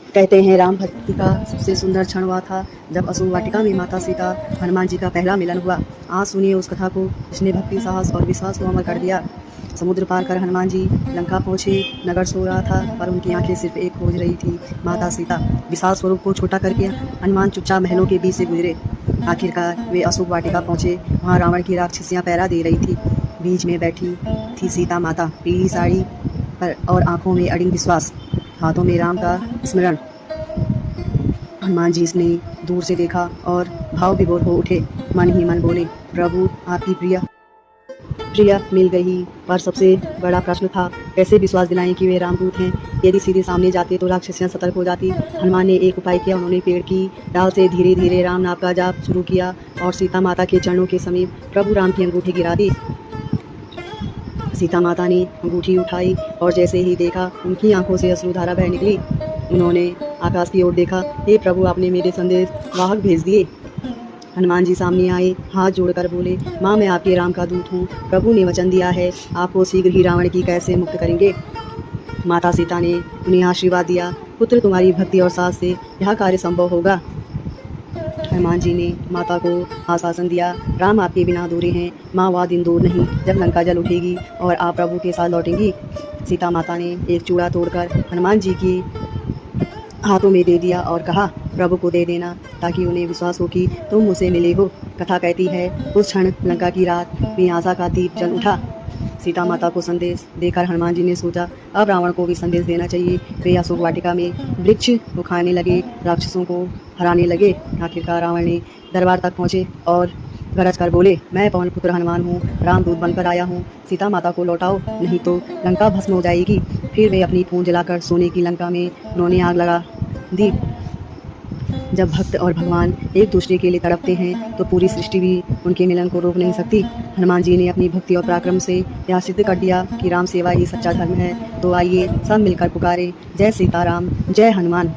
कहते हैं राम भक्ति का सबसे सुंदर क्षण हुआ था जब अशोक वाटिका में माता सीता हनुमान जी का पहला मिलन हुआ। आज सुनिए उस कथा को जिसने भक्ति, साहस और विश्वास को अमर कर दिया। समुद्र पार कर हनुमान जी लंका पहुंचे। नगर सो रहा था पर उनकी आंखें सिर्फ एक खोज रही थी, माता सीता। विशाल स्वरूप को छोटा करके हनुमान चुपचाप महलों के बीच से गुजरे। आखिरकार वे अशोक वाटिका पहुंचे। वहाँ रावण की राक्षसियां पहरा दे रही थी। बीच में बैठी थी सीता माता, पीली साड़ी पर और आंखों में अड़िग विश्वास, हाथों में राम का स्मरण। हनुमान जी ने दूर से देखा और भाव विभोर हो उठे। मन ही मन बोले, प्रभु आपकी प्रिया मिल गई। पर सबसे बड़ा प्रश्न था, कैसे विश्वास दिलाएं कि वे रामदूत हैं। यदि सीधे सामने जाते तो राक्षसियां सतर्क हो जाती। हनुमान ने एक उपाय किया। उन्होंने पेड़ की डाल से धीरे धीरे राम नाम का जाप शुरू किया और सीता माता के चरणों के समीप प्रभु राम की अंगूठी गिरा दी। सीता माता ने अंगूठी उठाई और जैसे ही देखा, उनकी आंखों से अश्रुधारा बह निकली। उन्होंने आकाश की ओर देखा। हे प्रभु, आपने मेरे संदेश वाहक भेज दिए। हनुमान जी सामने आए, हाथ जोड़कर बोले, माँ मैं आपके राम का दूत हूँ। प्रभु ने वचन दिया है, आपको शीघ्र ही रावण की कैद से मुक्त करेंगे। माता सीता ने उन्हें आशीर्वाद दिया, पुत्र तुम्हारी भक्ति और साहस से यह कार्य संभव होगा। हनुमान जी ने माता को आश्वासन दिया, राम आपके बिना अधूरे हैं। माँ, वह दिन दूर नहीं जब लंका जल उठेगी और आप प्रभु के साथ लौटेंगी। सीता माता ने एक चूड़ा तोड़कर हनुमान जी की हाथों में दे दिया और कहा, प्रभु को दे देना ताकि उन्हें विश्वास हो कि तुम मुझसे मिले हो। कथा कहती है, उस क्षण लंका की रात में आशा का दीप जल उठा। सीता माता को संदेश देकर हनुमान जी ने सोचा, अब रावण को भी संदेश देना चाहिए। वे अशोक वाटिका में वृक्ष उखाड़ने लगे, राक्षसों को हराने लगे। आखिरकार रावण ने दरबार तक पहुँचे और गरज कर बोले, मैं पवन पुत्र हनुमान हूँ, रामदूत बनकर आया हूँ। सीता माता को लौटाओ, नहीं तो लंका भस्म हो जाएगी। फिर वे अपनी पूंछ जलाकर सोने की लंका में उन्होंने आग लगा दी। जब भक्त और भगवान एक दूसरे के लिए तड़पते हैं तो पूरी सृष्टि भी उनके मिलन को रोक नहीं सकती। हनुमान जी ने अपनी भक्ति और पराक्रम से यह सिद्ध कर दिया कि राम सेवा ही सच्चा धर्म है। तो आइए सब मिलकर पुकारे, जय सीताराम, जय हनुमान।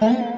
है।